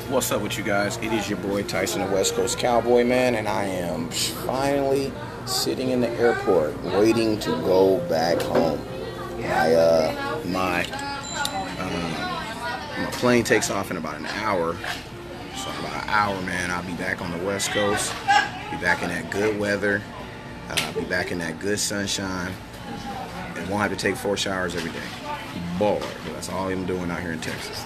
What's up with you guys? It is your boy Tyson, the West Coast Cowboy, man, and I am finally sitting in the airport waiting to go back home. My plane takes off in about an hour, so in about an hour, man, I'll be back on the West Coast, be back in that good weather, be back in that good sunshine, and won't have to take 4 showers every day. Bored, that's all I'm doing out here in Texas.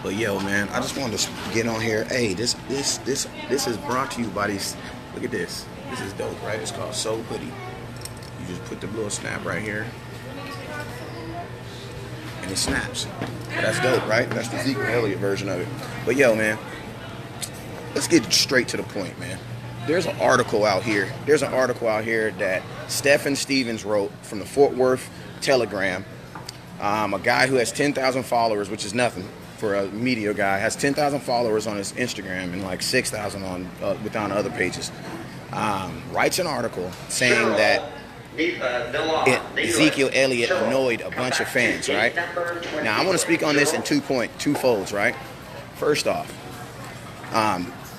But yo, man, I just wanted to get on here. Hey, this is brought to you by these. Look at this. This is dope, right? It's called Soul Hoodie. You just put the little snap right here, and it snaps. That's dope, right? That's the Ezekiel Elliott version of it. But yo, man, let's get straight to the point, man. There's an article out here. That Stephen Stevens wrote from the Fort Worth Telegram. A guy who has 10,000 followers, which is nothing for a media guy, has 10,000 followers on his Instagram and like 6,000 on other pages. Writes an article saying that Ezekiel Elliott annoyed a bunch of fans, right? Now, I want to speak on this in two folds, right? First off,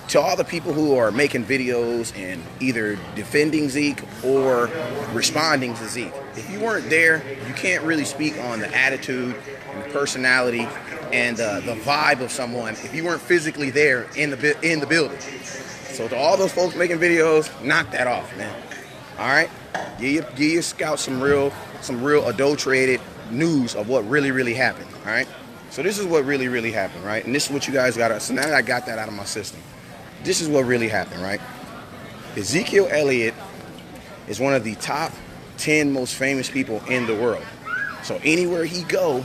to all the people who are making videos and either defending Zeke or responding to Zeke, if you weren't there, you can't really speak on the attitude and the personality and the vibe of someone if you weren't physically there in the building. So to all those folks making videos, knock that off, man. All right, give your scouts some real adulterated news of what really happened. All right, so this is what really happened, right? And this is what you guys got. So now that I got that out of my system, this is what really happened, right? Ezekiel Elliott is one of the top 10 most famous people in the world. So anywhere he go,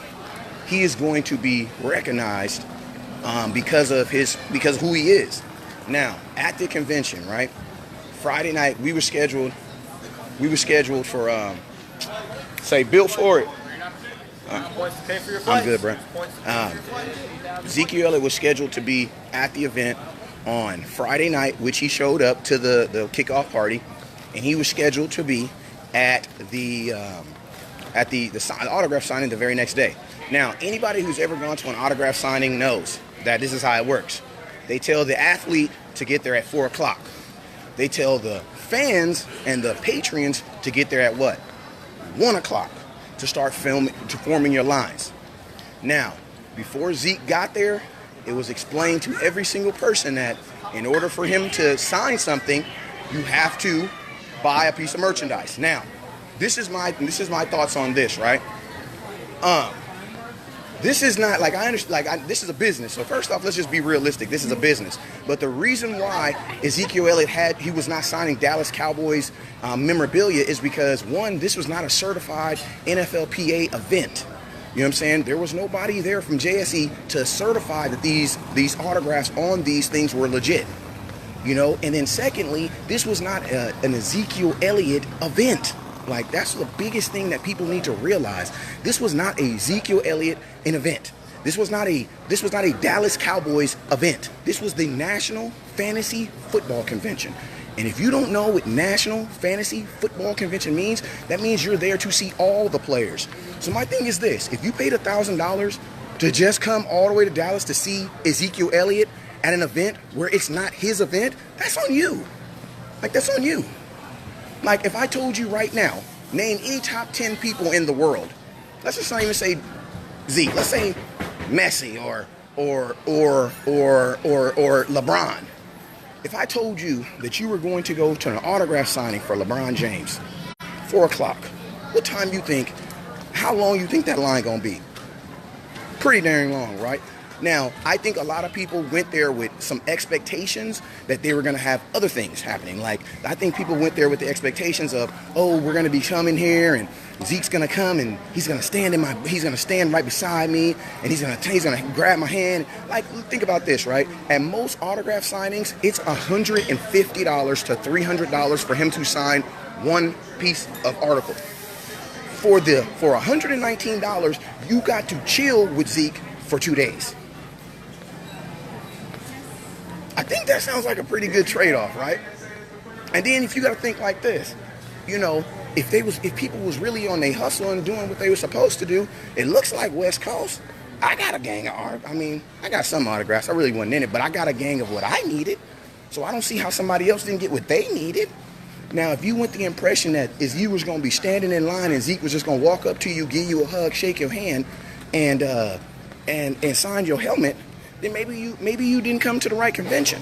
he is going to be recognized because of who he is. Now, at the convention, right? Friday night, we were scheduled for say Bill for it. I'm good, bro. Ezekiel Elliott was scheduled to be at the event on Friday night, which he showed up to the kickoff party, and he was scheduled to be at the autograph signing the very next day. Now, anybody who's ever gone to an autograph signing knows that this is how it works. They tell the athlete to get there at 4 o'clock. They tell the fans and the patrons to get there at what? 1 o'clock to start forming your lines. Now, before Zeke got there, it was explained to every single person that in order for him to sign something, you have to buy a piece of merchandise. Now, this is my thoughts on this, right? This is not like I understand. This is a business. So first off, let's just be realistic. This is a business. But the reason why Ezekiel Elliott he was not signing Dallas Cowboys memorabilia is because, one, this was not a certified NFLPA event. You know what I'm saying? There was nobody there from JSE to certify that these autographs on these things were legit. You know, and then secondly, this was not an Ezekiel Elliott event. Like, that's the biggest thing that people need to realize. This was not a Ezekiel Elliott event. This was not a Dallas Cowboys event. This was the National Fantasy Football Convention. And if you don't know what National Fantasy Football Convention means, that means you're there to see all the players. So my thing is this: if you paid $1,000 to just come all the way to Dallas to see Ezekiel Elliott at an event where it's not his event, that's on you. Like, that's on you. Like, if I told you right now, name any top 10 people in the world, let's just not even say Zeke, let's say Messi or LeBron. If I told you that you were going to go to an autograph signing for LeBron James, 4 o'clock, how long you think that line gonna be? Pretty dang long, right? Now, I think a lot of people went there with some expectations that they were going to have other things happening. Like, I think people went there with the expectations of, oh, we're going to be coming here, and Zeke's going to come, and he's going to stand right beside me, and he's going to grab my hand. Like, think about this, right? At most autograph signings, it's $150 to $300 for him to sign one piece of article. For $119, you got to chill with Zeke for 2 days. I think that sounds like a pretty good trade-off, right? And then if you got to think like this, you know, if people was really on their hustle and doing what they were supposed to do, it looks like West Coast. I got a gang of art. I mean, I got some autographs. I really wasn't in it, but I got a gang of what I needed. So I don't see how somebody else didn't get what they needed. Now, if you want the impression that you was going to be standing in line and Zeke was just going to walk up to you, give you a hug, shake your hand, and sign your helmet, then maybe you didn't come to the right convention.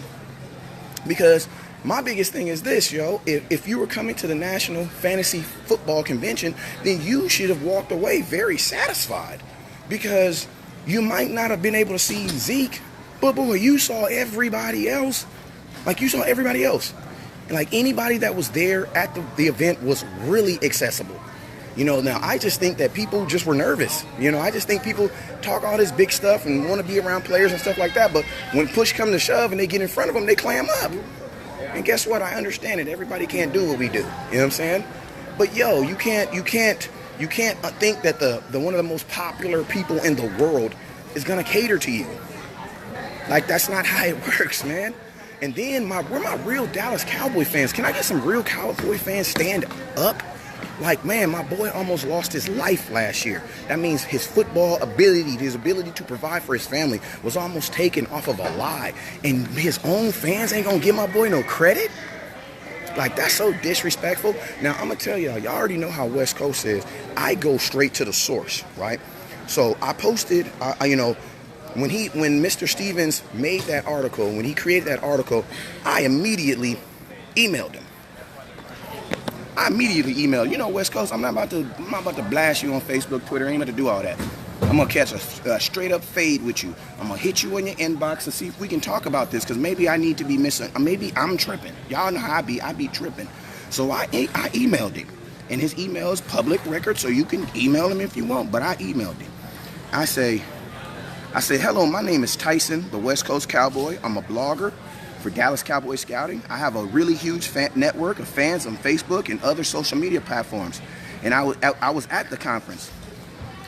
Because my biggest thing is this, yo. If you were coming to the National Fantasy Football Convention, then you should have walked away very satisfied. Because you might not have been able to see Zeke, but boy, you saw everybody else. Like, you saw everybody else. Like, anybody that was there at the event was really accessible. You know, now I just think that people just were nervous. You know, I just think people talk all this big stuff and want to be around players and stuff like that. But when push comes to shove and they get in front of them, they clam up. And guess what? I understand it. Everybody can't do what we do. You know what I'm saying? But yo, you can't think that the one of the most popular people in the world is gonna cater to you. Like, that's not how it works, man. And then where my real Dallas Cowboy fans? Can I get some real Cowboy fans stand up? Like, man, my boy almost lost his life last year. That means his football ability, his ability to provide for his family was almost taken off of a lie. And his own fans ain't gonna give my boy no credit? Like, that's so disrespectful. Now, I'm gonna tell y'all already know how West Coast is. I go straight to the source, right? So I posted, when Mr. Stevens made that article, when he created that article, I immediately emailed him. You know, West Coast, I'm not about to blast you on Facebook, Twitter. I ain't about to do all that. I'm going to catch a straight up fade with you. I'm going to hit you in your inbox and see if we can talk about this, because maybe I need to be missing. Maybe I'm tripping. Y'all know how I be tripping. So I emailed him. And his email is public record, so you can email him if you want. But I emailed him. I say, hello, my name is Tyson, the West Coast Cowboy. I'm a blogger for Dallas Cowboy Scouting. I have a really huge network of fans on Facebook and other social media platforms. And I was at the conference.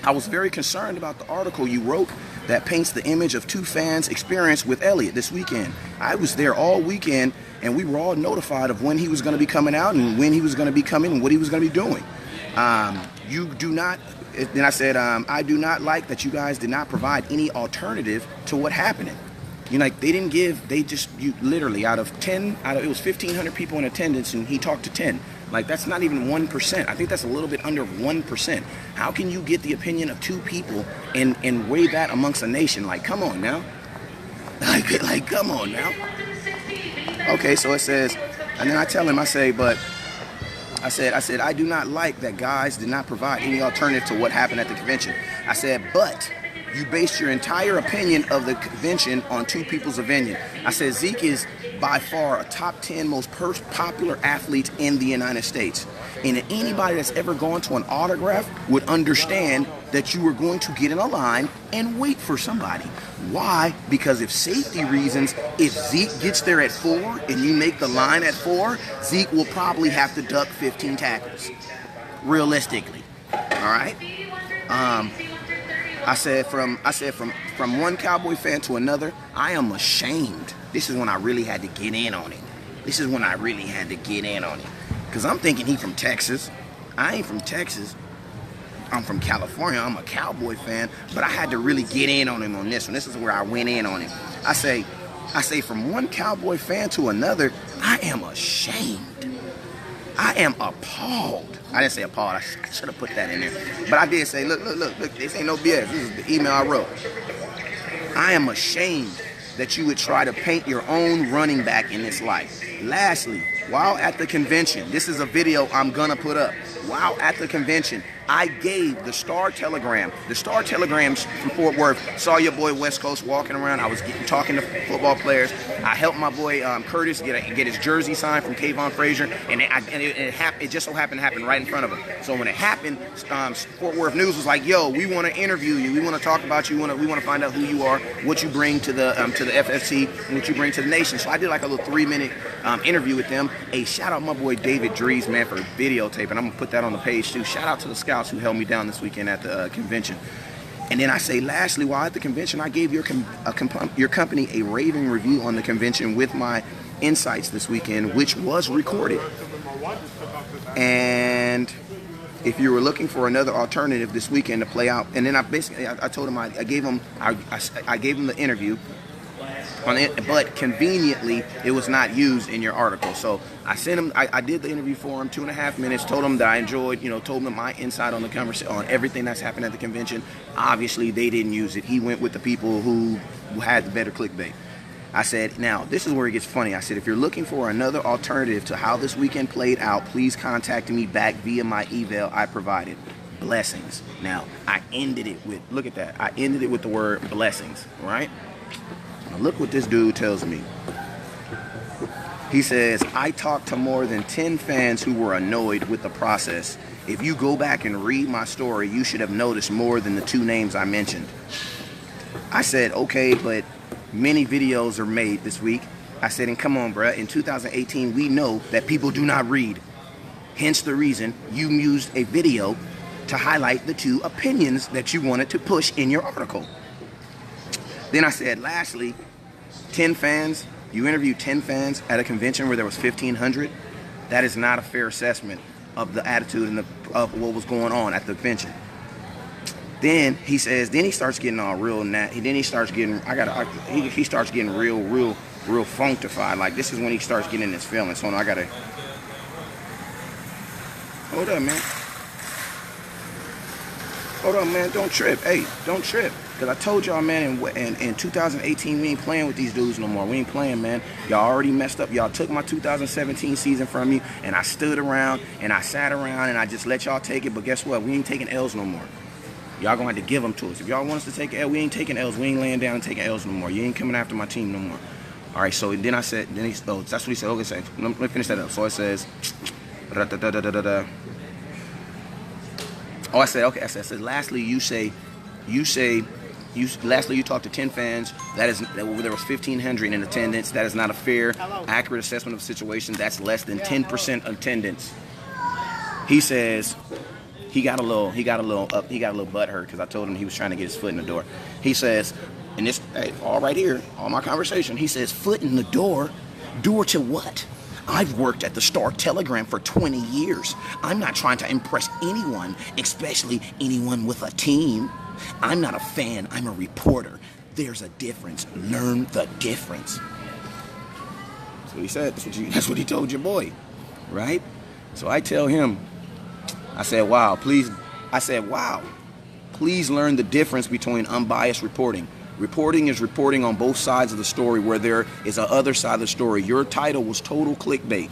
I was very concerned about the article you wrote that paints the image of two fans' experience with Elliott this weekend. I was there all weekend, and we were all notified of when he was going to be coming out and when he was going to be coming and what he was going to be doing. Then I said, I do not like that you guys did not provide any alternative to what happened. You know, like, literally out of it was 1,500 people in attendance, and he talked to 10. Like, that's not even 1%. I think that's a little bit under 1%. How can you get the opinion of two people and weigh that amongst a nation? Like, come on now. Like, come on now. Okay, so it says, and then I tell him, I said, I do not like that guys did not provide any alternative to what happened at the convention. I said, but you based your entire opinion of the convention on two people's opinion. I said, Zeke is by far a top 10 most popular athlete in the United States. And anybody that's ever gone to an autograph would understand that you were going to get in a line and wait for somebody. Why? Because if safety reasons, if Zeke gets there at 4 and you make the line at 4, Zeke will probably have to duck 15 tackles. Realistically. All right? I said from one Cowboy fan to another, I am ashamed. This is when I really had to get in on it. Because I'm thinking he from Texas. I ain't from Texas. I'm from California. I'm a Cowboy fan. But I had to really get in on him on this one. This is where I went in on him. I say from one Cowboy fan to another, I am ashamed. I am appalled. I didn't say appalled. I should have put that in there. But I did say, look, this ain't no BS. This is the email I wrote. I am ashamed that you would try to paint your own running back in this light. Lastly, while at the convention, this is a video I'm gonna put up. While at the convention, I gave the Star Telegram. The Star Telegrams from Fort Worth saw your boy West Coast walking around. I was talking to football players. I helped my boy Curtis get his jersey signed from Kayvon Frazier, and it just so happened to happen right in front of him. So when it happened, Fort Worth News was like, "Yo, we want to interview you. We want to talk about you. We want to find out who you are, what you bring to the FFC, and what you bring to the nation." So I did like a little 3-minute interview with them. Hey, shout out my boy David Dries, man, for videotaping. I'm gonna put that on the page too. Shout out to the scouts who held me down this weekend at the convention. And then I say, lastly, while at the convention, I gave your company a raving review on the convention with my insights this weekend, which was recorded. And if you were looking for another alternative this weekend to play out, and then I told him I gave him the interview on it, but conveniently it was not used in your article. So I sent him. I did the interview for him, 2.5 minutes. Told him that I enjoyed, told him my insight on the conversation, on everything that's happened at the convention. Obviously, they didn't use it. He went with the people who had the better clickbait. I said, now, this is where it gets funny. I said, if you're looking for another alternative to how this weekend played out, please contact me back via my email I provided. Blessings. Now, I ended it with, look at that. I ended it with the word blessings, right? Now, look what this dude tells me. He says, I talked to more than 10 fans who were annoyed with the process. If you go back and read my story, you should have noticed more than the 2 names I mentioned. I said, okay, but many videos are made this week. I said, and come on, bruh. In 2018, we know that people do not read. Hence the reason you used a video to highlight the 2 opinions that you wanted to push in your article. Then I said, lastly, 10 fans. You interviewed 10 fans at a convention where there was 1,500. That is not a fair assessment of the attitude and of what was going on at the convention. Then he says, then he starts getting all real he starts getting he starts getting real functified. Like, this is when he starts getting his feelings. So I gotta hold up, man. Hold up, man. Don't trip. Hey, don't trip. Because I told y'all, man, in 2018, we ain't playing with these dudes no more. We ain't playing, man. Y'all already messed up. Y'all took my 2017 season from me, and I stood around, and I sat around, and I just let y'all take it. But guess what? We ain't taking L's no more. Y'all gonna have to give them to us. If y'all want us to take L, we ain't taking L's. We ain't laying down and taking L's no more. You ain't coming after my team no more. All right, so then I said, that's what he said. Okay, let me finish that up. So it says, oh, I said, lastly, lastly, you talked to 10 fans. There was 1,500 in attendance. That is not a fair, accurate assessment of the situation. That's less than 10% attendance. He says he got a little butt hurt because I told him he was trying to get his foot in the door. He says, and this, hey, all right here, all my conversation. He says, foot in the door. Door to what? I've worked at the Star-Telegram for 20 years. I'm not trying to impress anyone, especially anyone with a team. I'm not a fan, I'm a reporter. There's a difference. Learn the difference. That's what he said. That's what he told your boy, right? So I tell him, I said, wow, please learn the difference between unbiased reporting. Reporting is reporting on both sides of the story where there is a other side of the story. Your title was total clickbait.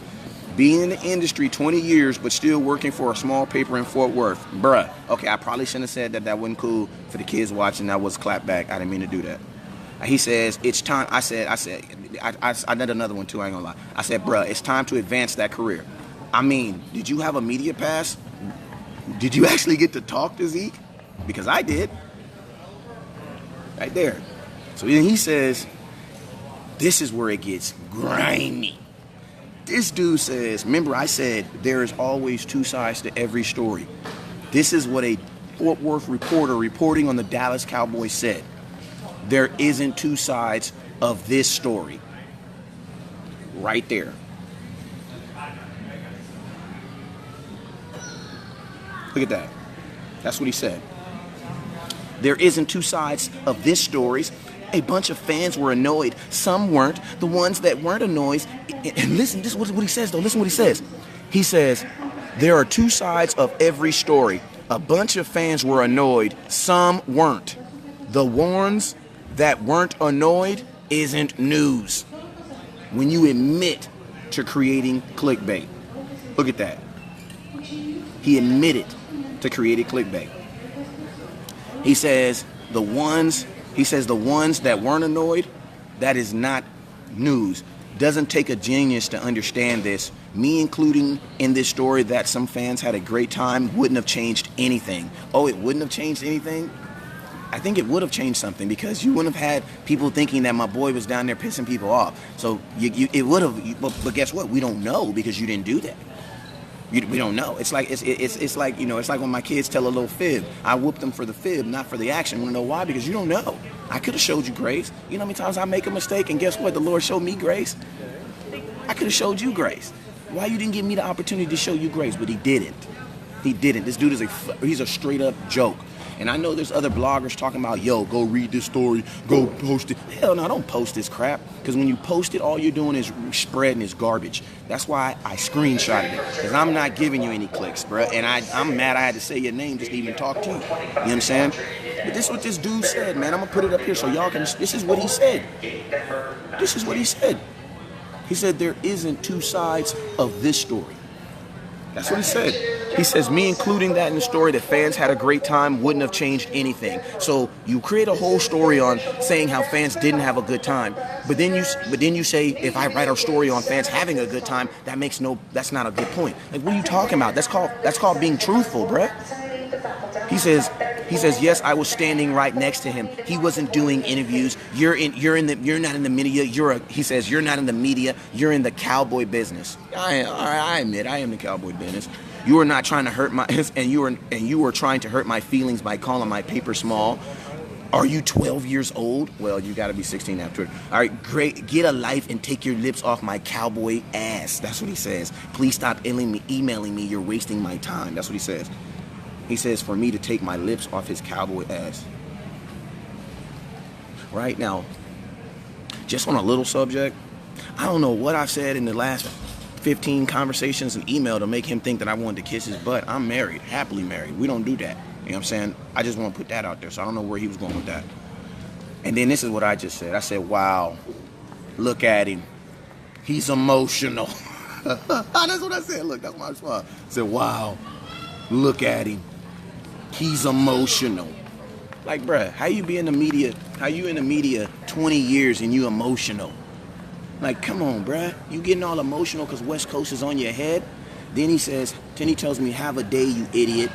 Being in the industry 20 years, but still working for a small paper in Fort Worth. Bruh. Okay, I probably shouldn't have said that. That wasn't cool for the kids watching. That was clap back. I didn't mean to do that. He says, it's time. I did another one too, I ain't gonna lie. I said, bruh, it's time to advance that career. I mean, did you have a media pass? Did you actually get to talk to Zeke? Because I did. Right there. So then he says, this is where it gets grimy. This dude says, remember I said there is always 2 sides to every story. This is what a Fort Worth reporter reporting on the Dallas Cowboys said. There isn't 2 sides of this story. Right there. Look at that. That's what he said. There isn't 2 sides of this story. A bunch of fans were annoyed. Some weren't. The ones that weren't annoyed, and listen, this is what he says, though. Listen what he says. He says, there are 2 sides of every story. A bunch of fans were annoyed. Some weren't. The ones that weren't annoyed isn't news. When you admit to creating clickbait. Look at that. He admitted to creating clickbait. He says the ones that weren't annoyed, that is not news. Doesn't take a genius to understand this. Me including in this story that some fans had a great time wouldn't have changed anything. Oh, it wouldn't have changed anything? I think it would have changed something because you wouldn't have had people thinking that my boy was down there pissing people off. So it would have, but guess what? We don't know because you didn't do that. We don't know. It's like it's like when my kids tell a little fib. I whoop them for the fib, not for the action. You want to know why? Because you don't know. I could have showed you grace. You know how many times I make a mistake and guess what? The Lord showed me grace. I could have showed you grace. Why you didn't give me the opportunity to show you grace? But He didn't. He didn't. This dude is he's a straight up joke. And I know there's other bloggers talking about, yo, go read this story, go post it. Hell no, don't post this crap. Because when you post it, all you're doing is spreading this garbage. That's why I screenshotted it. Because I'm not giving you any clicks, bro. And I'm mad I had to say your name just to even talk to you. You know what I'm saying? But this is what this dude said, man. I'm going to put it up here so y'all can, this is what he said. This is what he said. He said there isn't two sides of this story. That's what he said. He says, me including that in the story that fans had a great time wouldn't have changed anything. So you create a whole story on saying how fans didn't have a good time, but then you say if I write a story on fans having a good time, that's not a good point. Like, what are you talking about? That's called being truthful, bruh. He says, yes, I was standing right next to him. He wasn't doing interviews. You're not in the media. He says, you're not in the media. You're in the cowboy business. I admit, I am the cowboy business. You are not trying to hurt my, and you were trying to hurt my feelings by calling my paper small. Are you 12 years old? Well, you got to be 16 after. All right, great. Get a life and take your lips off my cowboy ass. That's what he says. Please stop emailing me. You're wasting my time. That's what he says. He says for me to take my lips off his cowboy ass. Right now, just on a little subject, I don't know what I've said in the last 15 conversations and email to make him think that I wanted to kiss his butt. I'm married, happily married. We don't do that. You know what I'm saying? I just want to put that out there, so I don't know where he was going with that. And then this is what I just said. I said, wow, look at him. He's emotional. That's what I said. Look, that's my response. I said, wow, look at him. He's emotional. Like, bruh, how you in the media 20 years and you emotional? Like, come on, bruh. You getting all emotional because West Coast is on your head? Then he tells me, have a day, you idiot.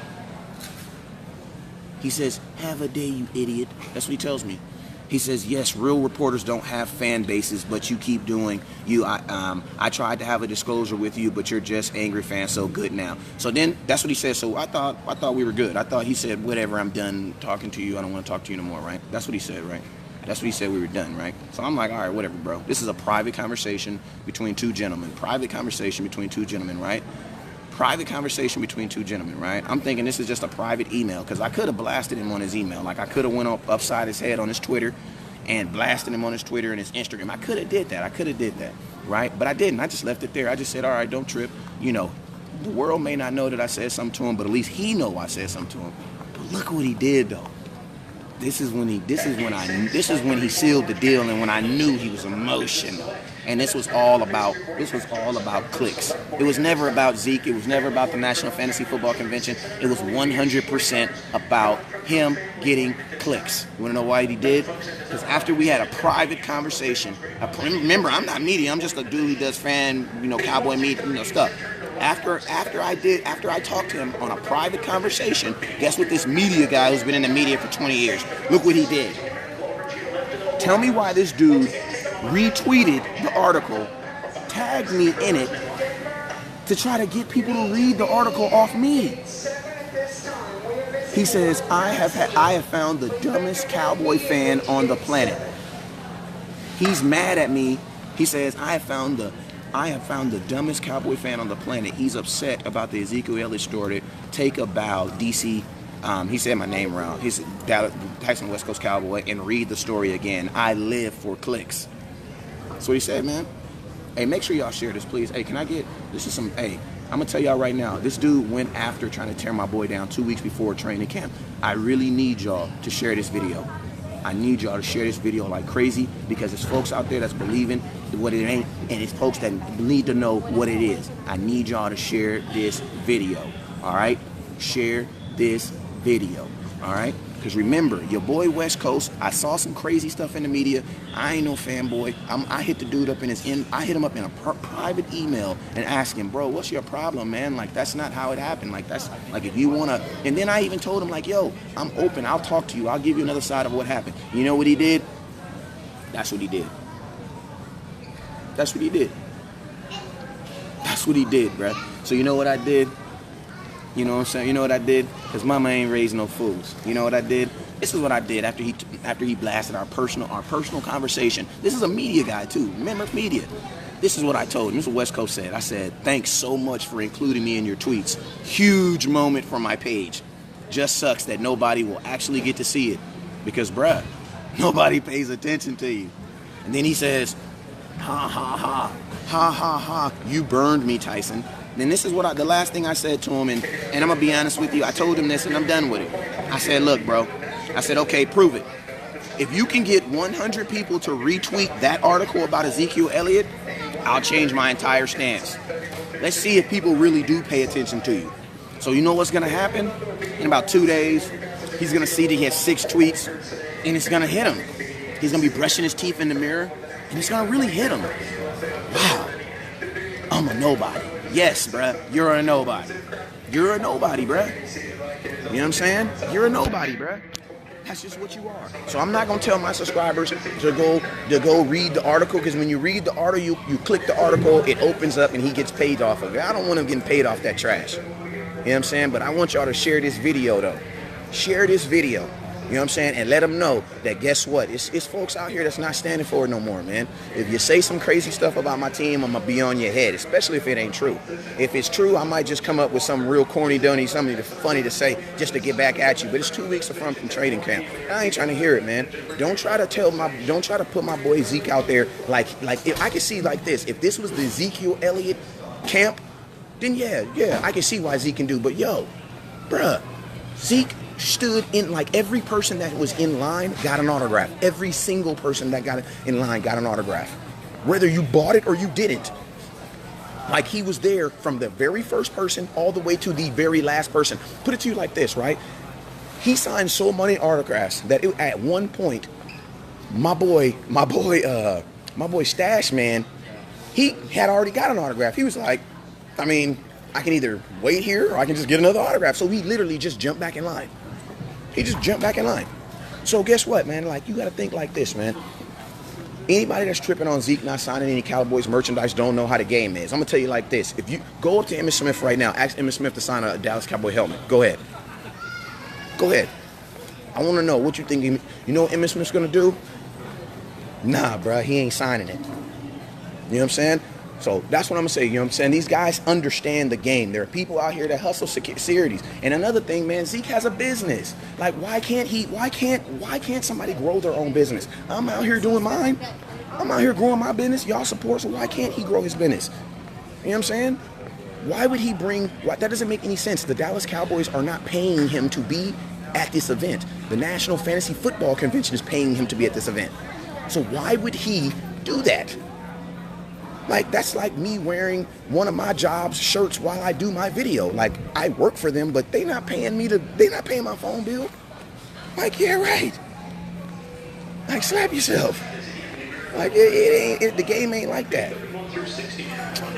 He says, have a day, you idiot. That's what he tells me. He says, yes, real reporters don't have fan bases, but you keep doing I tried to have a disclosure with you, but you're just angry fans, so good now. So then that's what he said. So I thought we were good. I thought he said, whatever, I'm done talking to you. I don't want to talk to you no more, right? That's what he said, right? That's what he said, we were done, right? So I'm like, all right, whatever, bro. This is a private conversation between two gentlemen. Private conversation between two gentlemen, right? Private conversation between two gentlemen, right? I'm thinking this is just a private email because I could have blasted him on his email. Like I could have went upside his head on his Twitter and blasted him on his Twitter and his Instagram. I could have did that. Right? But I didn't. I just left it there. I just said, all right, don't trip. You know, the world may not know that I said something to him, but at least he know I said something to him. But look what he did, though. This is when he sealed the deal and when I knew he was emotional. And this was all about clicks. It was never about Zeke. It was never about the National Fantasy Football Convention. It was 100% about him getting clicks. You want to know why he did? Because after we had a private conversation, remember, I'm not media. I'm just a dude who does cowboy media, stuff. After I talked to him on a private conversation, guess what this media guy who's been in the media for 20 years, look what he did. Tell me why this dude retweeted the article, tagged me in it, to try to get people to read the article off me. He says, I have found the dumbest cowboy fan on the planet. He's mad at me. He says, I have found the dumbest cowboy fan on the planet. He's upset about the Ezekiel Elliott story. Take a bow, DC. He said my name wrong. He said Tyson West Coast Cowboy, and read the story again. I live for clicks. That's what he said, man. Hey, make sure y'all share this, please. Hey, I'm going to tell y'all right now, this dude went after trying to tear my boy down 2 weeks before training camp. I really need y'all to share this video. I need y'all to share this video like crazy because there's folks out there that's believing what it ain't, and it's folks that need to know what it is. I need y'all to share this video, all right? Share this video, all right? Because remember, your boy West Coast, I saw some crazy stuff in the media. I ain't no fanboy. I hit the dude up I hit him up in a private email and asked him, bro, what's your problem, man? Like, that's not how it happened. Like, that's, like, if you want to, and then I even told him, like, yo, I'm open. I'll talk to you. I'll give you another side of what happened. You know what he did? That's what he did. That's what he did. That's what he did, bro. So you know what I did? You know what I'm saying? You know what I did? Because mama ain't raised no fools. You know what I did? This is what I did after he blasted our personal conversation. This is a media guy too. Remember, media. This is what I told him. This is what West Coast said. I said, thanks so much for including me in your tweets. Huge moment for my page. Just sucks that nobody will actually get to see it. Because, bruh, nobody pays attention to you. And then he says, ha, ha, ha. Ha, ha, ha. You burned me, Tyson. Then this is what the last thing I said to him. And I'm going to be honest with you. I told him this and I'm done with it. I said, look, bro. I said, okay, prove it. If you can get 100 people to retweet that article about Ezekiel Elliott, I'll change my entire stance. Let's see if people really do pay attention to you. So you know what's going to happen? In about 2 days, he's going to see that he has 6 tweets, and it's going to hit him. He's going to be brushing his teeth in the mirror, and it's going to really hit him. Wow, I'm a nobody. Yes, bruh, you're a nobody. You're a nobody, bruh. You know what I'm saying? You're a nobody, bruh. That's just what you are. So I'm not going to tell my subscribers to go read the article, because when you read the article, you click the article, it opens up and he gets paid off of it. I don't want him getting paid off that trash. You know what I'm saying? But I want y'all to share this video, though. Share this video. You know what I'm saying? And let them know that, guess what? It's folks out here that's not standing for it no more, man. If you say some crazy stuff about my team, I'm going to be on your head, especially if it ain't true. If it's true, I might just come up with some real corny dunny, something funny to say just to get back at you. But it's 2 weeks from training camp. I ain't trying to hear it, man. Don't try to put my boy Zeke out there like if I can see like this. If this was the Ezekiel Elliott camp, then yeah, I can see why Zeke can do. But yo, bruh, Zeke stood in, like, every person that was in line got an autograph. Every single person that got in line got an autograph. Whether you bought it or you didn't. Like, he was there from the very first person all the way to the very last person. Put it to you like this, right? He signed so many autographs that at one point, my boy Stash Man, he had already got an autograph. He was like, I mean, I can either wait here or I can just get another autograph. So he literally just jumped back in line. He just jumped back in line. So guess what, man? Like, you got to think like this, man. Anybody that's tripping on Zeke not signing any Cowboys merchandise don't know how the game is. I'm going to tell you like this. If you go up to Emmitt Smith right now, ask Emmitt Smith to sign a Dallas Cowboy helmet. Go ahead. Go ahead. I want to know what you think. You know what Emmitt Smith's going to do? Nah, bro, he ain't signing it. You know what I'm saying? So that's what I'm going to say. You know what I'm saying? These guys understand the game. There are people out here that hustle securities. And another thing, man, Zeke has a business. Like, why can't somebody grow their own business? I'm out here doing mine. I'm out here growing my business. Y'all support, so why can't he grow his business? You know what I'm saying? Why would he that doesn't make any sense. The Dallas Cowboys are not paying him to be at this event. The National Fantasy Football Convention is paying him to be at this event. So why would he do that? Like, that's like me wearing one of my job's shirts while I do my video. Like, I work for them, but they not paying my phone bill. Like, yeah, right. Like, slap yourself. Like, the game ain't like that.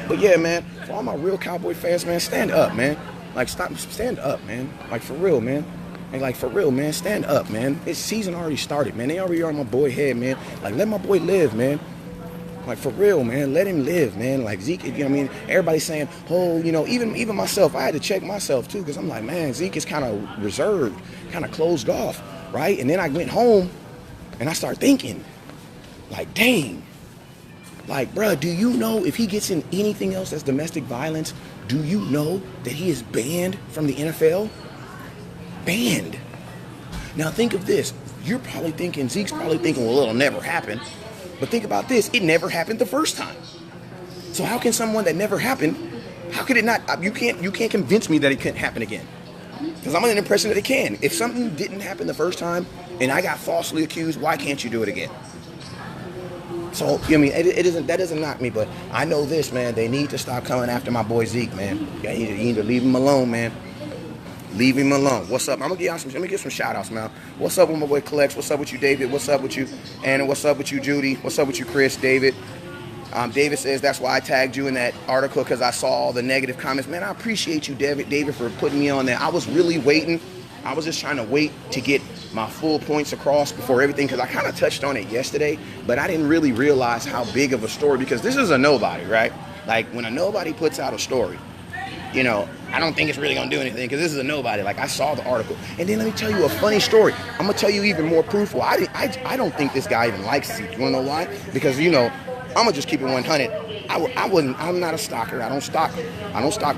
But yeah, man, for all my real Cowboy fans, man, stand up, man. Like, stand up, man. Like, for real, man. Like, for real, man, stand up, man. This season already started, man. They already are on my boy head, man. Like, let my boy live, man. Like, for real, man, let him live, man. Like, Zeke, you know what I mean? Everybody's saying, oh, you know, even myself, I had to check myself, too, because I'm like, man, Zeke is kind of reserved, kind of closed off, right? And then I went home, and I started thinking, like, dang. Like, bruh, do you know if he gets in anything else that's domestic violence, do you know that he is banned from the NFL? Banned. Now, think of this. Zeke's probably thinking, well, it'll never happen. But think about this, it never happened the first time. So how can someone that never happened, how could it not, you can't convince me that it couldn't happen again. Because I'm under the impression that it can. If something didn't happen the first time and I got falsely accused, why can't you do it again? So, I mean, that doesn't knock me, but I know this, man, they need to stop coming after my boy Zeke, man. You need to leave him alone, man. Leave him alone. What's up? Let me give some shout outs, man. What's up with my boy Collex? What's up with you, David? What's up with you, Anna? What's up with you, Judy? What's up with you, Chris? David? David says that's why I tagged you in that article, because I saw all the negative comments. Man, I appreciate you, David, for putting me on there. I was really waiting. I was just trying to wait to get my full points across before everything, because I kind of touched on it yesterday, but I didn't really realize how big of a story, because this is a nobody, right? Like, when a nobody puts out a story, you know, I don't think it's really going to do anything, because this is a nobody. Like, I saw the article. And then let me tell you a funny story. I'm going to tell you even more proof. Well, I don't think this guy even likes Zeke. You want to know why? Because, you know, I'm gonna just keep it 100. I'm not a stalker. I don't stock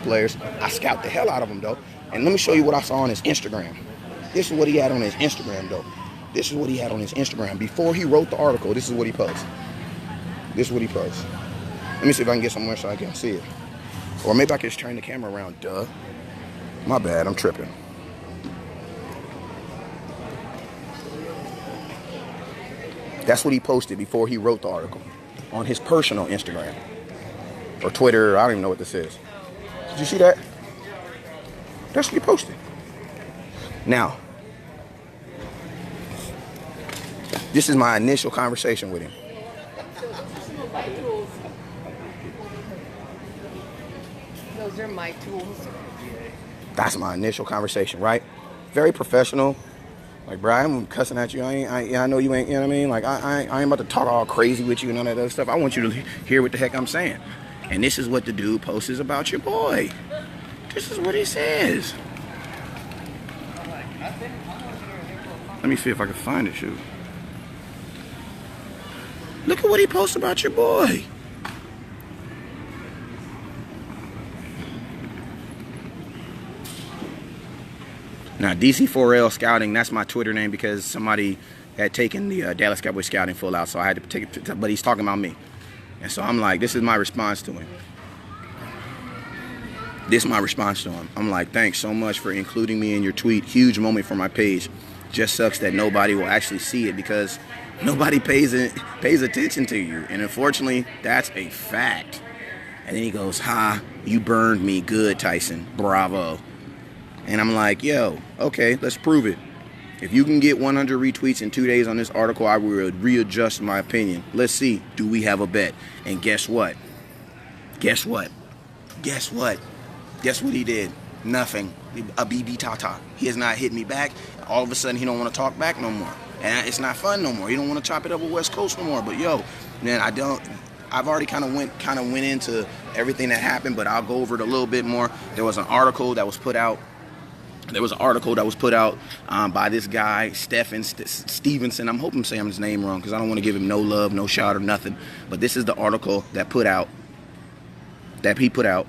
players. I scout the hell out of them though. And let me show you what I saw on his Instagram. This is what he had on his Instagram though. This is what he had on his Instagram before he wrote the article. This is what he posted. This is what he posted. Let me see if I can get somewhere so I can see it. Or maybe I can just turn the camera around. Duh. My bad. I'm tripping. That's what he posted before he wrote the article on his personal Instagram or Twitter. I don't even know what this is. Did you see that? That's what he posted. Now, this is my initial conversation with him. Those are my tools. That's my initial conversation, right? Very professional. Like, bro, I'm cussing at you. I know you ain't, you know what I mean? Like, I ain't about to talk all crazy with you and all that other stuff. I want you to hear what the heck I'm saying. And this is what the dude posts about your boy. This is what he says. Let me see if I can find it, shoot. Look at what he posts about your boy. Now, DC4L Scouting, that's my Twitter name because somebody had taken the Dallas Cowboys Scouting full out, so I had to take it, but he's talking about me. And so I'm like, this is my response to him. This is my response to him. I'm like, thanks so much for including me in your tweet. Huge moment for my page. Just sucks that nobody will actually see it because nobody pays attention to you. And unfortunately, that's a fact. And then he goes, ha, you burned me good, Tyson. Bravo. And I'm like, yo, okay, let's prove it. If you can get 100 retweets in 2 days on this article, I will readjust my opinion. Let's see, do we have a bet? And guess what? Guess what? Guess what? Guess what he did? Nothing. A BB Tata. He has not hit me back. All of a sudden, he don't want to talk back no more. And it's not fun no more. He don't want to chop it up with West Coast no more. But yo, man, I've already kind of went into everything that happened, but I'll go over it a little bit more. There was an article that was put out. By this guy, Stevenson. I'm hoping I'm saying his name wrong because I don't want to give him no love, no shot, or nothing. But this is the article that he put out. You know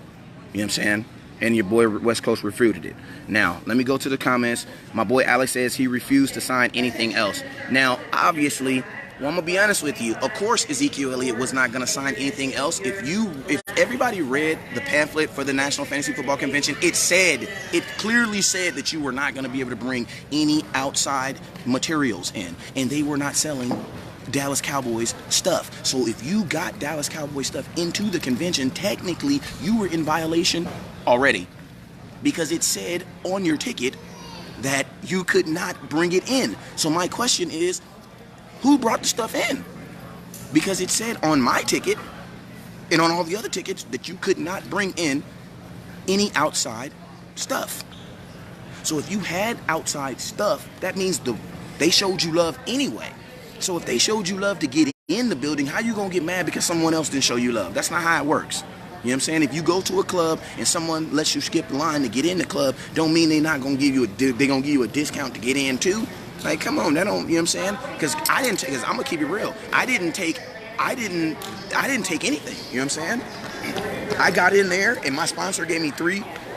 what I'm saying? And your boy West Coast refuted it. Now, let me go to the comments. My boy Alex says he refused to sign anything else. Now, obviously, well, I'm going to be honest with you. Of course, Ezekiel Elliott was not going to sign anything else. If everybody read the pamphlet for the National Fantasy Football Convention, it clearly said that you were not going to be able to bring any outside materials in. And they were not selling Dallas Cowboys stuff. So if you got Dallas Cowboys stuff into the convention, technically you were in violation already. Because it said on your ticket that you could not bring it in. So my question is, who brought the stuff in? Because it said on my ticket and on all the other tickets that you could not bring in any outside stuff. So if you had outside stuff, that means they showed you love anyway. So if they showed you love to get in the building, how you gonna get mad because someone else didn't show you love? That's not how it works. You know what I'm saying? If you go to a club and someone lets you skip the line to get in the club, don't mean they're not gonna give you a discount to get in too. Like, come on, that don't, you know what I'm saying? Because I'm gonna keep it real. I didn't take anything. You know what I'm saying? I got in there and my sponsor gave me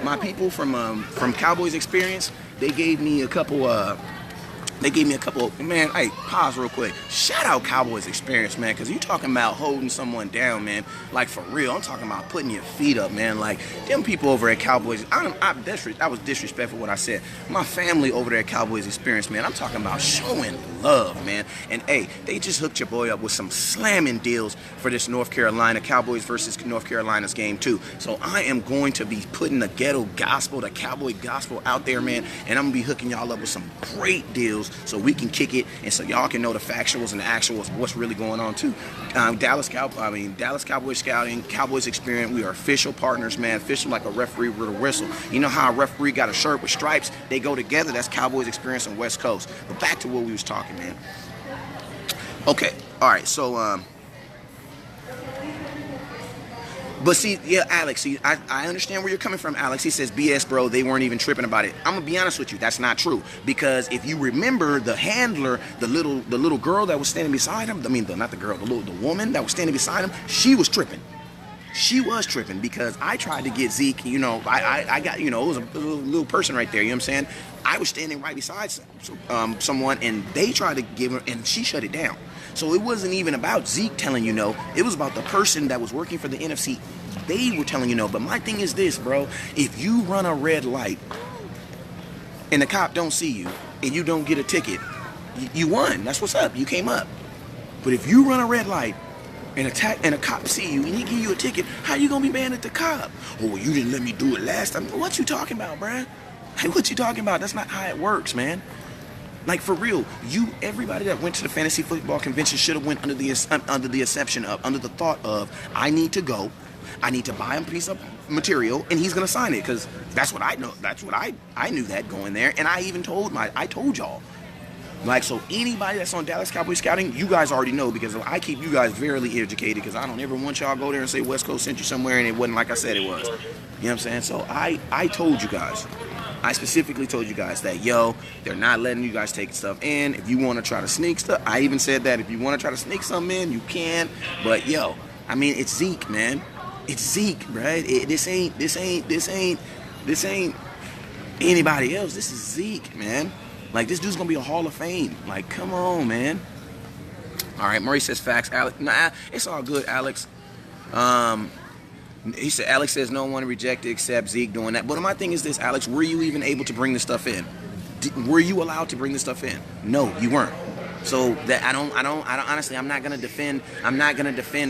my people from Cowboys Experience, they gave me a couple, man, hey, pause real quick. Shout out Cowboys Experience, man, because you talking about holding someone down, man. Like, for real, I'm talking about putting your feet up, man. Like, them people over at Cowboys, that was disrespectful what I said. My family over there at Cowboys Experience, man, I'm talking about showing love, man. And, hey, they just hooked your boy up with some slamming deals for this North Carolina Cowboys versus North Carolina's game, too. So I am going to be putting the ghetto gospel, the Cowboy gospel out there, man, and I'm going to be hooking y'all up with some great deals so we can kick it and so y'all can know the factuals and the actuals, what's really going on too. Dallas Cowboys Scouting, Cowboys Experience, we are official partners, man. Official like a referee with a whistle. You know how a referee got a shirt with stripes? They go together. That's Cowboys Experience and West Coast. But back to what we was talking, man. Okay, all right. So But see, yeah, Alex, see, I understand where you're coming from, Alex. He says, BS, bro, they weren't even tripping about it. I'm going to be honest with you. That's not true. Because if you remember the handler, the little girl that was standing beside him, not the girl, the woman that was standing beside him, she was tripping. She was tripping because I tried to get Zeke, I got, it was a little person right there, you know what I'm saying? I was standing right beside someone, and they tried to give her, and she shut it down. So it wasn't even about Zeke telling you no. It was about the person that was working for the NFC. They were telling you no. But my thing is this, bro. If you run a red light and the cop don't see you and you don't get a ticket, you won. That's what's up. You came up. But if you run a red light and a cop see you and he give you a ticket, how you gonna be mad at the cop? Oh, well, you didn't let me do it last time. What you talking about, bruh? Hey, what you talking about? That's not how it works, man. Like, for real, everybody that went to the fantasy football convention should have went under the thought of, I need to go, I need to buy him a piece of material, and he's gonna sign it, because that's what I know. That's what I knew that going there, and I even told y'all. Like, so anybody that's on Dallas Cowboys Scouting, you guys already know, because I keep you guys very educated, because I don't ever want y'all to go there and say West Coast sent you somewhere and it wasn't like I said it was. You know what I'm saying? So I told you guys. I specifically told you guys that, they're not letting you guys take stuff in. If you want to try to sneak stuff, I even said that if you want to try to sneak something in, you can. But it's Zeke, man. It's Zeke, right? This ain't anybody else. This is Zeke, man. Like, this dude's gonna be a Hall of Fame. Like, come on, man. All right, Murray says facts, Alex. Nah, it's all good, Alex. He said, Alex says no one rejected except Zeke doing that. But my thing is this, Alex, were you even able to bring this stuff in? Were you allowed to bring this stuff in? No, you weren't. So that I don't honestly, I'm not gonna defend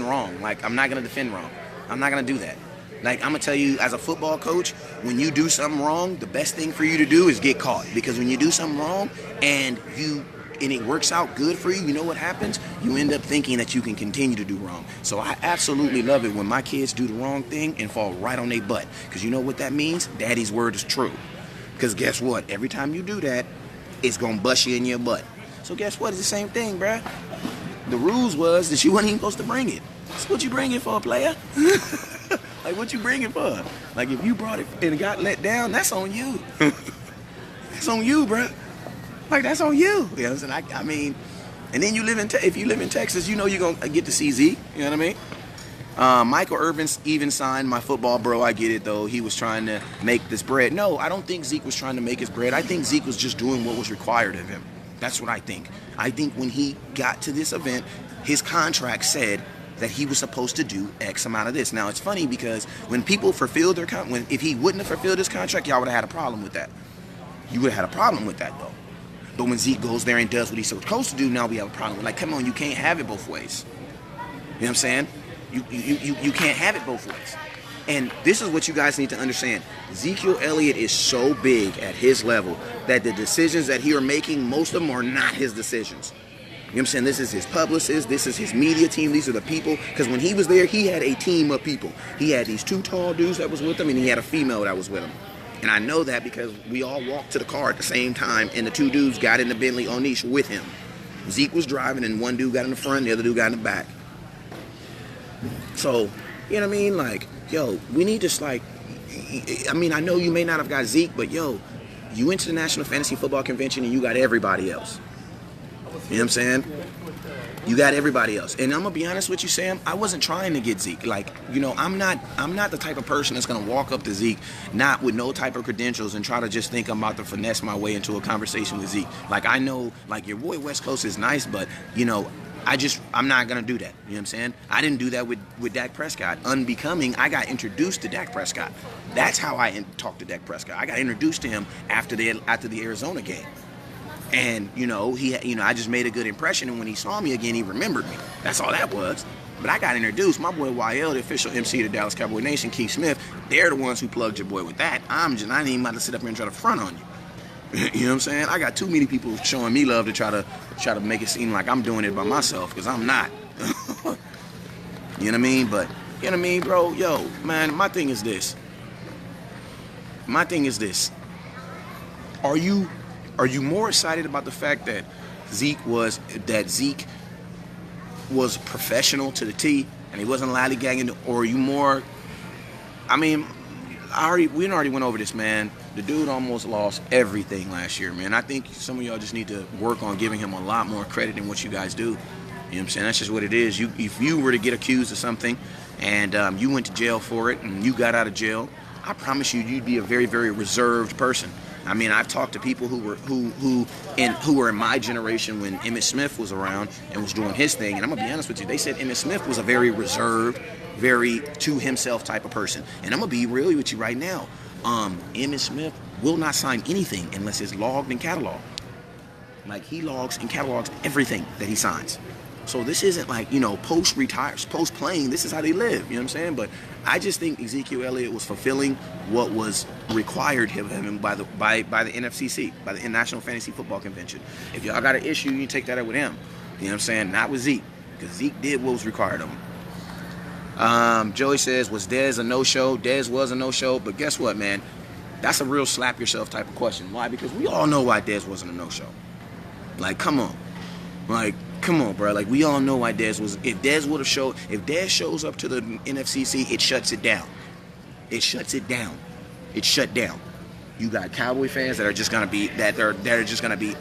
wrong. Like, I'm not gonna defend wrong. I'm not gonna do that. Like, I'm gonna tell you, as a football coach, when you do something wrong, the best thing for you to do is get caught. Because when you do something wrong and it works out good for you, you know what happens? You end up thinking that you can continue to do wrong. So I absolutely love it when my kids do the wrong thing and fall right on their butt. Because you know what that means? Daddy's word is true. Because guess what? Every time you do that, it's going to bust you in your butt. So guess what? It's the same thing, bruh. The rules was that you weren't even supposed to bring it. That's what you bring it for, player. Like, what you bring it for? Like, if you brought it and it got let down, that's on you. That's on you, bruh. Like, that's on you. You know what I'm saying? I mean, and then if you live in Texas, you know you're going to get to see Zeke. You know what I mean? Michael Irvin even signed my football bro. I get it, though. He was trying to make this bread. No, I don't think Zeke was trying to make his bread. I think Zeke was just doing what was required of him. That's what I think. I think when he got to this event, his contract said that he was supposed to do X amount of this. Now, it's funny because when people fulfilled their contract, if he wouldn't have fulfilled his contract, y'all would have had a problem with that. You would have had a problem with that, though. But when Zeke goes there and does what he's supposed to do, now we have a problem. Like, come on, you can't have it both ways. You know what I'm saying? You can't have it both ways. And this is what you guys need to understand. Ezekiel Elliott is so big at his level that the decisions that he are making, most of them are not his decisions. You know what I'm saying? This is his publicist. This is his media team. These are the people. Because when he was there, he had a team of people. He had these 2 tall dudes that was with him, and he had a female that was with him. And I know that because we all walked to the car at the same time, and the 2 dudes got in the Bentley Onish with him. Zeke was driving, and one dude got in the front, and the other dude got in the back. So, you know what I mean? Like, we need to, I know you may not have got Zeke, but, you went to the National Fantasy Football Convention, and you got everybody else. You know what I'm saying? You got everybody else. And I'm going to be honest with you, Sam, I wasn't trying to get Zeke. Like, I'm not the type of person that's going to walk up to Zeke, not with no type of credentials, and try to just think I'm about to finesse my way into a conversation with Zeke. Like, I know, like, your boy West Coast is nice, but, I'm not going to do that. You know what I'm saying? I didn't do that with Dak Prescott. Unbecoming, I got introduced to Dak Prescott. That's how I talked to Dak Prescott. I got introduced to him after the Arizona game. And, I just made a good impression, and when he saw me again, he remembered me. That's all that was. But I got introduced. My boy YL, the official MC of the Dallas Cowboy Nation, Keith Smith, they're the ones who plugged your boy with that. I ain't even about to sit up here and try to front on you. You know what I'm saying? I got too many people showing me love to try to make it seem like I'm doing it by myself, because I'm not. You know what I mean? But, you know what I mean, bro? Man, my thing is this. Are you more excited about the fact that Zeke was professional to the T and he wasn't lollygagging, or are you more I mean, we already went over this, man. The dude almost lost everything last year, man. I think some of y'all just need to work on giving him a lot more credit than what you guys do. You know what I'm saying? That's just what it is. If you were to get accused of something and you went to jail for it and you got out of jail, I promise you, you'd be a very, very reserved person. I mean, I've talked to people who were in my generation when Emmitt Smith was around and was doing his thing, and I'm gonna be honest with you, they said Emmitt Smith was a very reserved, very to himself type of person. And I'm gonna be real with you right now. Emmitt Smith will not sign anything unless it's logged and cataloged. Like, he logs and catalogs everything that he signs. So this isn't like, you know, post-retires, post-playing, this is how they live, you know what I'm saying? But I just think Ezekiel Elliott was fulfilling what was required of him by the NFFC, by the National Fantasy Football Convention. If y'all got an issue, you take that up with him. You know what I'm saying? Not with Zeke, because Zeke did what was required of him. Joey says, was Dez a no-show? Dez was a no-show, but guess what, man? That's a real slap yourself type of question. Why? Because we all know why Dez wasn't a no-show. Like, come on. Like, come on, bro. Like, we all know why Dez was. If Dez shows up to the NFFC, it shuts it down. It shuts it down. It's shut down. You got Cowboy fans that are just gonna be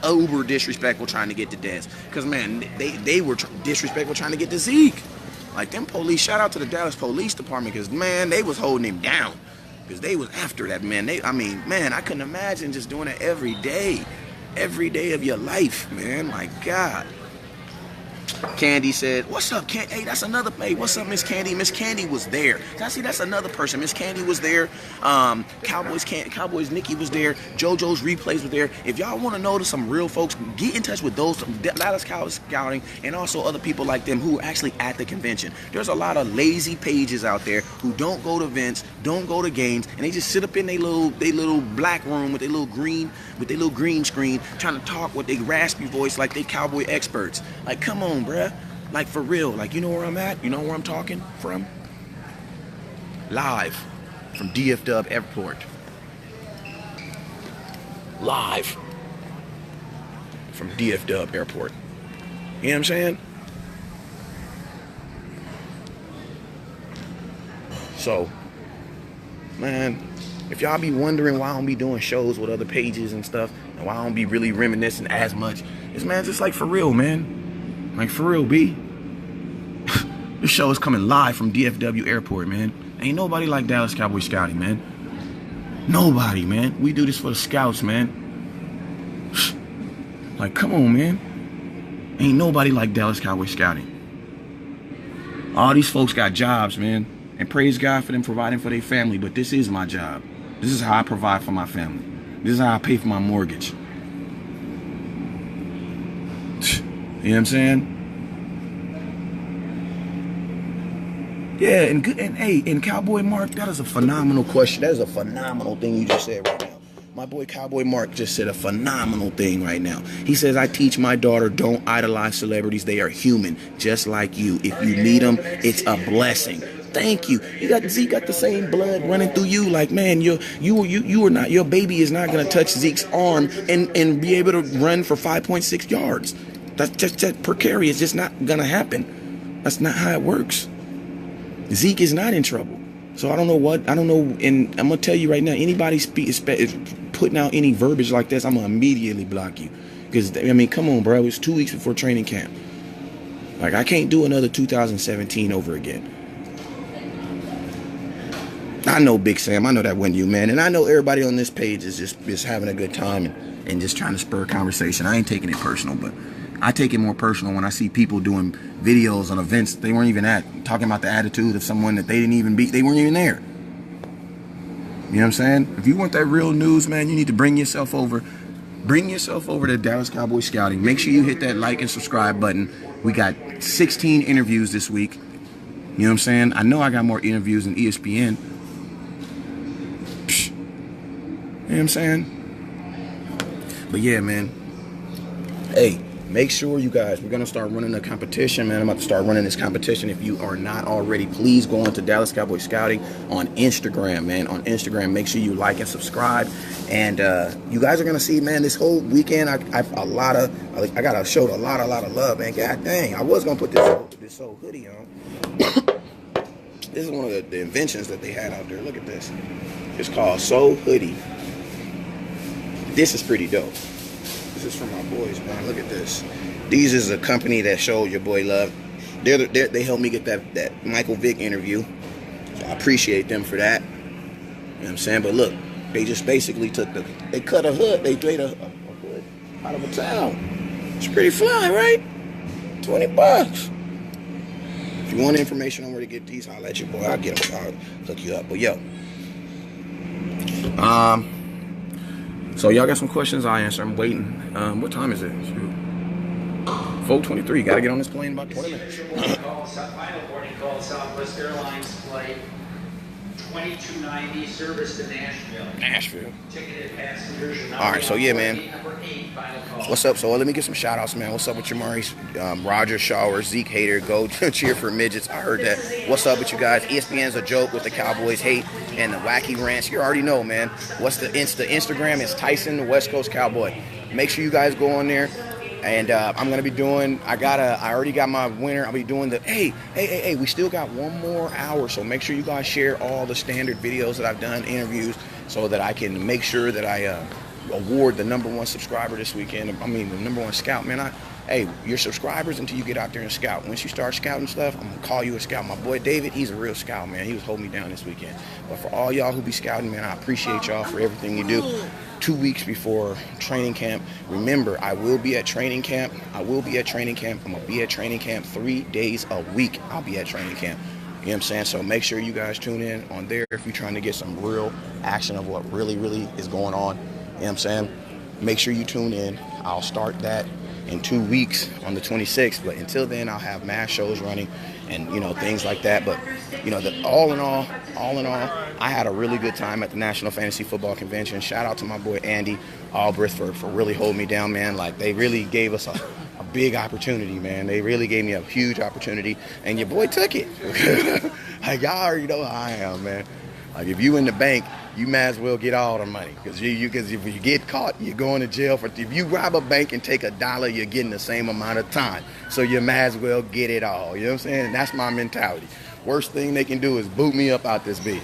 uber disrespectful trying to get to Dez. Because, man, they were disrespectful trying to get to Zeke. Like, them police. Shout out to the Dallas Police Department, because, man, they was holding him down. Because they was after that, man. I couldn't imagine just doing it every day of your life, man. My God. Candy said, what's up, Candy? Hey, that's another, hey, what's up, Miss Candy? Miss Candy was there. See, that's another person. Miss Candy was there. Cowboys Nikki was there. JoJo's Replays was there. If y'all want to know some real folks, get in touch with those from Dallas Cowboys Scouting and also other people like them who are actually at the convention. There's a lot of lazy pages out there who don't go to events, don't go to games, and they just sit up in their little black room with their little green screen trying to talk with their raspy voice like they cowboy experts. Like, come on, bruh. Like, for real. Like, you know where I'm at? You know where I'm talking from? Live from DFW Airport. Live from DFW Airport. You know what I'm saying? So, man, if y'all be wondering why I don't be doing shows with other pages and stuff, and why I don't be really reminiscing as much, it's, man, just like, for real, man. Like, for real, B. This show is coming live from DFW Airport, man. Ain't nobody like Dallas Cowboy Scouting, man. Nobody, man. We do this for the scouts, man. Like, come on, man. Ain't nobody like Dallas Cowboy Scouting. All these folks got jobs, man. And praise God for them providing for their family. But this is my job. This is how I provide for my family. This is how I pay for my mortgage. You know what I'm saying? Yeah, and Cowboy Mark, that is a phenomenal question. That is a phenomenal thing you just said right now. My boy Cowboy Mark just said a phenomenal thing right now. He says, I teach my daughter, don't idolize celebrities. They are human, just like you. If you meet them, it's a blessing. Thank you. Zeke got the same blood running through you. Like, man, you are not, your baby is not gonna touch Zeke's arm and be able to run for 5.6 yards. That's just precarious. It's just not gonna happen. That's not how it works. Zeke is not in trouble. So I don't know, and I'm gonna tell you right now, anybody putting out any verbiage like this, I'm gonna immediately block you. Because, I mean, come on, bro. It was 2 weeks before training camp. Like, I can't do another 2017 over again. I know, Big Sam. I know that wasn't you, man. And I know everybody on this page is just having a good time and just trying to spur a conversation. I ain't taking it personal, but I take it more personal when I see people doing videos on events they weren't even at, talking about the attitude of someone that they didn't even beat. They weren't even there. You know what I'm saying? If you want that real news, man, you need to bring yourself over. Bring yourself over to Dallas Cowboy Scouting. Make sure you hit that like and subscribe button. We got 16 interviews this week. You know what I'm saying? I know I got more interviews than ESPN. Psh. You know what I'm saying? But yeah, man. Hey, make sure you guys, we're going to start running a competition, man. I'm about to start running this competition. If you are not already, please go on to Dallas Cowboy Scouting on Instagram, man. On Instagram, make sure you like and subscribe. And you guys are going to see, man, this whole weekend, I got to show a lot of love, man. God dang, I was going to put this old hoodie on. This is one of the inventions that they had out there. Look at this. It's called Soul Hoodie. This is pretty dope. This is from my boys, man. Look at this. These is a company that showed your boy love. They helped me get that Michael Vick interview. So I appreciate them for that. You know what I'm saying? But look, they just basically they cut a hood. They made a hood out of a towel. It's pretty fly, right? $20. If you want information on where to get these, I'll let you, boy. I'll hook you up. But yo, so y'all got some questions I answer. I'm waiting. What time is it? 4:23. Got to get on this plane in about 20 minutes. Final boarding call, Southwest Airlines flight 2290, service to Nashville. Ticketed passengers. All right, so yeah, man. What's up? So let me get some shout outs, man. What's up with Jamari, Roger Shower, Zeke Hater, go cheer for midgets. I heard that. What's up with you guys? ESPN's a joke with the Cowboys hate and the wacky rants. You already know, man. What's the Instagram? It's Tyson, the West Coast Cowboy. Make sure you guys go on there. And I'm gonna be doing. I already got my winner. I'll be doing the. Hey. We still got one more hour, so make sure you guys share all the standard videos that I've done, interviews, so that I can make sure that I award the #1 subscriber this weekend. I mean, the #1 scout, man. Hey, you're subscribers until you get out there and scout. Once you start scouting stuff, I'm gonna call you a scout. My boy David, he's a real scout, man. He was holding me down this weekend. But for all y'all who be scouting, man, I appreciate y'all for everything you do. 2 weeks before training camp. Remember, I will be at training camp. I'm gonna be at training camp 3 days a week. I'll be at training camp. You know what I'm saying? So make sure you guys tune in on there if you're trying to get some real action of what really is going on. You know what I'm saying? Make sure you tune in. I'll start that in 2 weeks on the 26th, but until then I'll have mass shows running and things like that. But all in all, I had a really good time at the National Fantasy Football Convention. Shout out to my boy Andy Albrecht for really holding me down, man. Like, they really gave us a big opportunity, man. They really gave me a huge opportunity, and your boy took it. Like, y'all already know how I am, man. Like, if you in the bank, you might as well get all the money, because if you get caught, you're going to jail for. If you rob a bank and take $1, you're getting the same amount of time. So you might as well get it all. You know what I'm saying? And that's my mentality. Worst thing they can do is boot me up out this bitch.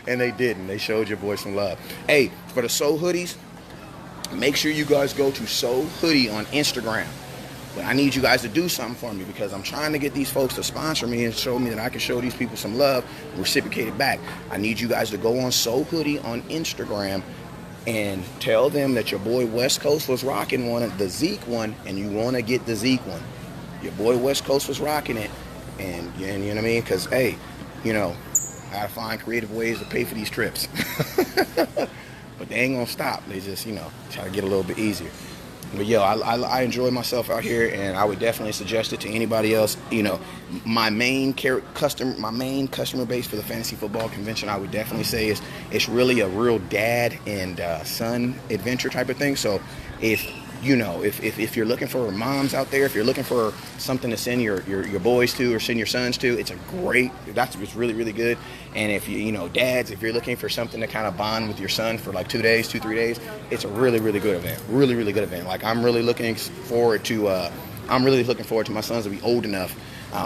And they didn't. They showed your boy some love. Hey, for the Soul Hoodies, make sure you guys go to Soul Hoodie on Instagram. But I need you guys to do something for me, because I'm trying to get these folks to sponsor me and show me that I can show these people some love and reciprocate it back. I need you guys to go on Soul Hoodie on Instagram and tell them that your boy West Coast was rocking the Zeke one, and you want to get the Zeke one. Your boy West Coast was rocking it, and you know what I mean? Because, hey, I gotta find creative ways to pay for these trips. But they ain't gonna stop. They just, try to get a little bit easier. But yo, I enjoy myself out here, and I would definitely suggest it to anybody else. My main customer base for the Fantasy Football Convention, I would definitely say it's really a real dad and son adventure type of thing. So if you're looking for moms out there, if you're looking for something to send your boys to or send your sons to, it's really, really good. And if dads, if you're looking for something to kind of bond with your son for like 2 days, 2-3 days, it's a really, really good event. Really, really good event. Like, I'm really looking forward to my sons to be old enough.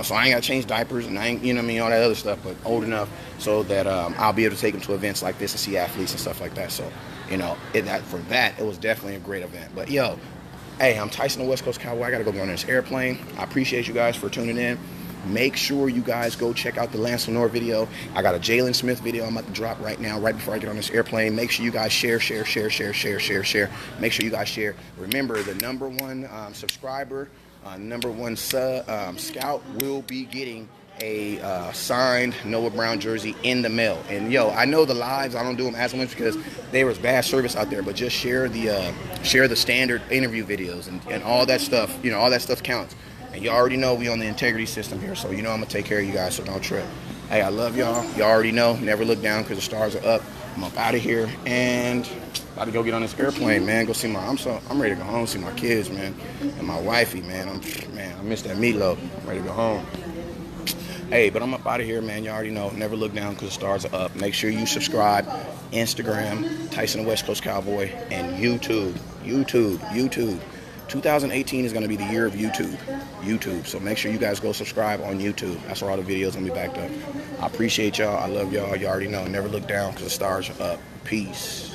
So I ain't got to change diapers, and I ain't, all that other stuff, but old enough so that I'll be able to take them to events like this and see athletes and stuff like that. So, it was definitely a great event. But yo, hey, I'm Tyson, the West Coast Cowboy. I got to go on this airplane. I appreciate you guys for tuning in. Make sure you guys go check out the Lance Lenore video. I got a Jalen Smith video I'm about to drop right now, right before I get on this airplane. Make sure you guys share. Make sure you guys share. Remember, the #1 subscriber, #1 scout will be getting a signed Noah Brown jersey in the mail. And yo, I know the lives, I don't do them as much because there was bad service out there, but just share the standard interview videos and all that stuff. All that stuff counts. And you already know we on the integrity system here, so I'm gonna take care of you guys, so don't trip. Hey, I love y'all. Y'all already know, never look down because the stars are up. I'm up out of here and about to go get on this airplane, man. Go see I'm ready to go home, see my kids, man, and my wifey, man. I miss that meatloaf. I'm ready to go home. Hey, but I'm up out of here, man. You already know. Never look down because the stars are up. Make sure you subscribe. Instagram, Tyson the West Coast Cowboy, and YouTube. 2018 is going to be the year of YouTube. So make sure you guys go subscribe on YouTube. That's where all the videos going to be backed up. I appreciate y'all. I love y'all. You already know. Never look down because the stars are up. Peace.